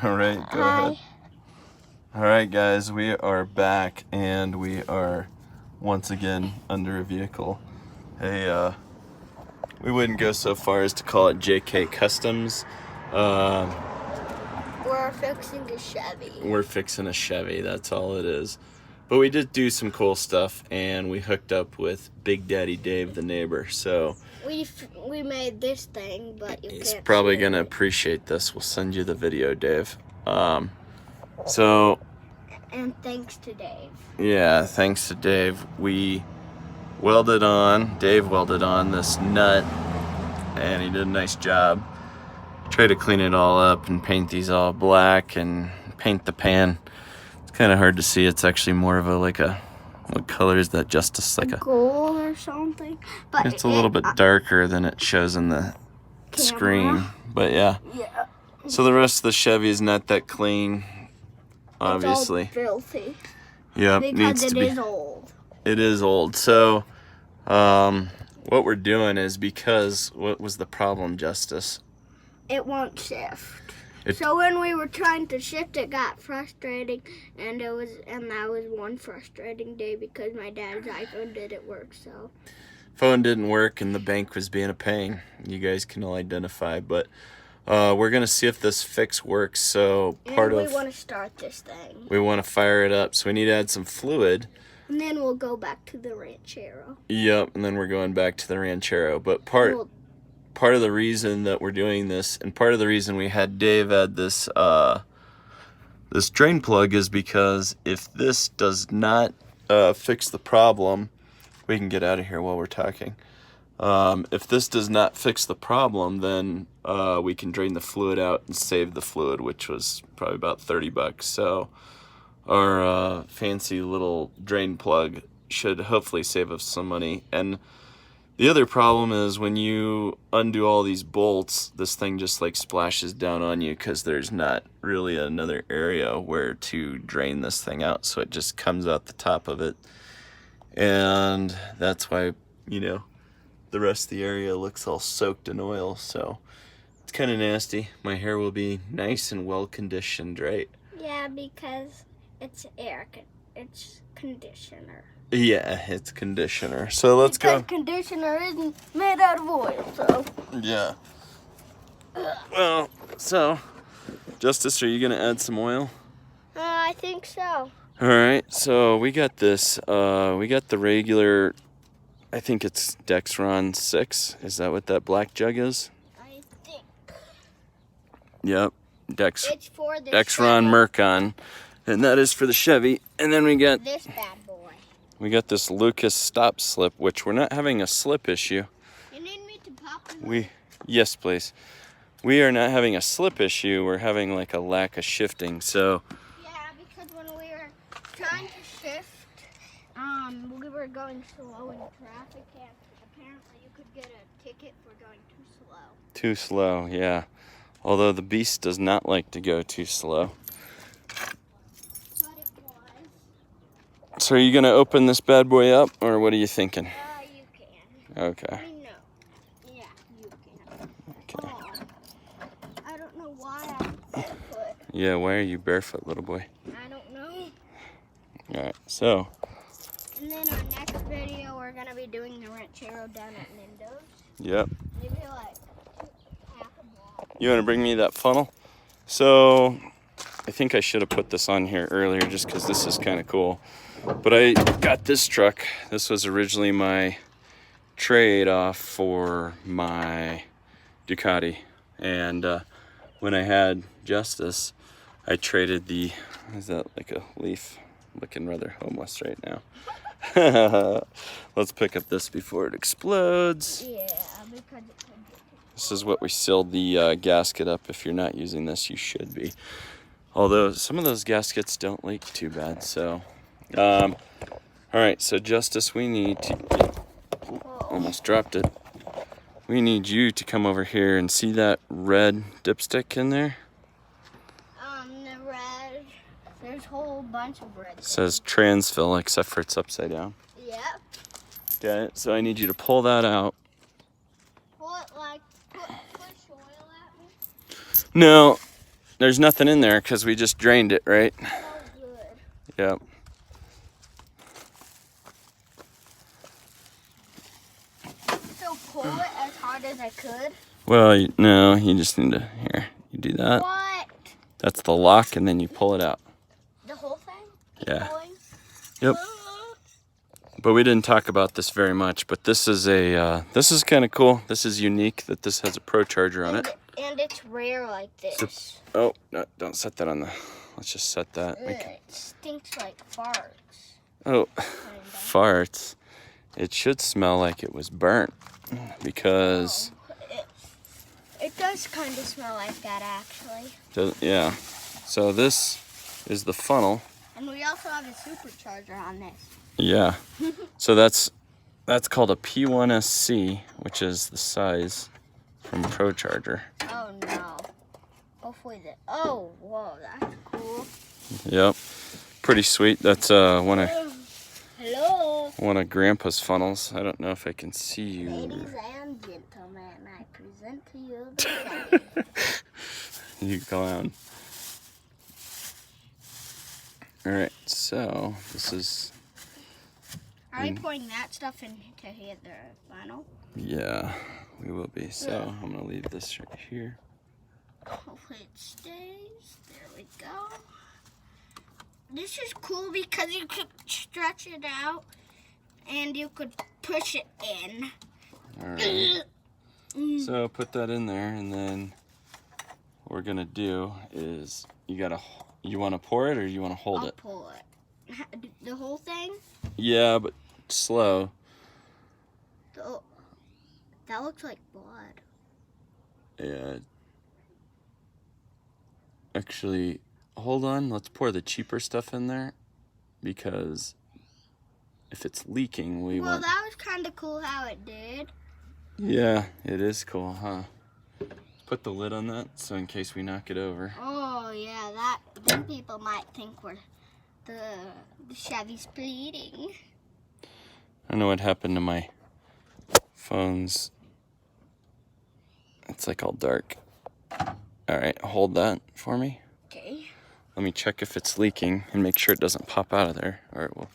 All right, go ahead. All right, guys, we are back, and we are once again under a vehicle. Hey, we wouldn't go so far as to call it JK Customs. We're fixing a Chevy. We're fixing a Chevy, that's all it is. But we did do some cool stuff, and we hooked up with Big Daddy Dave, the neighbor. So we made this thing, but you he's can't probably see gonna it. appreciate this. We'll send you the video, Dave. So and thanks to Dave. Yeah, thanks to Dave. Dave welded on this nut, and he did a nice job. Try to clean it all up and paint these all black and paint the pan. It's kind of hard to see. It's actually more of what color is that, Justus? Like a gold or something. But it's a little bit darker than it shows in the screen. But yeah. So the rest of the Chevy is not that clean, obviously. It's all filthy. Yep, because it is old. It is old. So what we're doing is, because what was the problem, Justus? It won't shift. So when we were trying to shift, it got frustrating, and that was one frustrating day because my dad's iPhone didn't work. So phone didn't work, and the bank was being a pain. You guys can all identify, but we're gonna see if this fix works. So we want to start this thing. We want to fire it up, so we need to add some fluid. And then we'll go back to the Ranchero. Yep, and then we're going back to the Ranchero. But part of the reason that we're doing this, and part of the reason we had Dave add this this drain plug, is because if this does not fix the problem, we can get out of here while we're talking. If this does not fix the problem, then we can drain the fluid out and save the fluid, which was probably about $30. So our fancy little drain plug should hopefully save us some money. And the other problem is, when you undo all these bolts, this thing just like splashes down on you because there's not really another area where to drain this thing out. So it just comes out the top of it. And that's why, the rest of the area looks all soaked in oil. So it's kind of nasty. My hair will be nice and well conditioned, right? Yeah, because it's it's conditioner. Yeah, it's conditioner. So let's go. Conditioner isn't made out of oil, so. Yeah. Well, so, Justus, are you going to add some oil? I think so. All right, so we got this. We got the regular, I think it's Dexron 6. Is that what that black jug is? I think. Yep, It's for the Dexron Mercon. And that is for the Chevy. And then we got this bad boy. We got this Lucas stop slip, which we're not having a slip issue. You need me to pop it? Yes, please. We are not having a slip issue. We're having like a lack of shifting. So yeah, because when we were trying to shift, we were going slow in traffic, and apparently you could get a ticket for going too slow. Too slow, yeah. Although the beast does not like to go too slow. So are you going to open this bad boy up, or what are you thinking? You can. Okay. I mean, no. Yeah, you can. Okay. Oh, I don't know why I'm barefoot. Yeah, why are you barefoot, little boy? I don't know. All right, so. And then our next video, we're going to be doing the Ranchero down at Nindo's. Yep. Maybe like half a block. You want to bring me that funnel? So I think I should have put this on here earlier just because this is kind of cool. But I got this truck. This was originally my trade-off for my Ducati. And when I had Justus, I traded the, is that like a leaf? Looking rather homeless right now. Let's pick up this before it explodes. Yeah, because it could get. This is what we sealed the gasket up. If you're not using this, you should be. Although some of those gaskets don't leak too bad, so. All right, so Justus, we need to, almost dropped it. We need you to come over here and see that red dipstick in there? The red, there's a whole bunch of red. It says Transfill, except for it's upside down. Yep. Okay, so I need you to pull that out. Pull it like, push oil at me? No, there's nothing in there because we just drained it, right? Oh, good. Yep. So pull it as hard as I could. Well, no, you just need to, here, you do that. What? That's the lock, and then you pull it out. The whole thing? Keep Yeah. pulling? Yep. But we didn't talk about this very much, but this is this is kind of cool. This is unique that this has a Pro charger on it. And it's rare like this. Oh, no, don't set that on the, let's just set that. It stinks like farts. Oh, farts. It should smell like it was burnt because... It does kind of smell like that, actually. Yeah. So this is the funnel. And we also have a supercharger on this. Yeah. So that's called a P1SC, which is the size from Pro Charger. Oh no. Hopefully that. Oh, whoa, that's cool. Yep. Pretty sweet. That's Hello. one of Grandpa's funnels. I don't know if I can see you. Ladies and gentlemen, I present to you the second. You clown. All right. So this is. Are we pouring that stuff into here, the funnel? Yeah, we will be. So I'm gonna leave this right here. Hopefully it stays. There we go. This is cool because you could stretch it out and you could push it in. All right. So put that in there, and then what we're gonna do is you want to pour it or you want to hold I'll it? pull it. The whole thing? Yeah, but slow. That looks like blood. Yeah. Actually, hold on. Let's pour the cheaper stuff in there because if it's leaking, we want... Well, that was kind of cool how it did. Yeah, it is cool, huh? Put the lid on that so in case we knock it over. Oh, yeah, then people might think the Chevy's bleeding. I don't know what happened to my phone's. It's like all dark. All right, hold that for me. Okay. Let me check if it's leaking and make sure it doesn't pop out of there, or it will.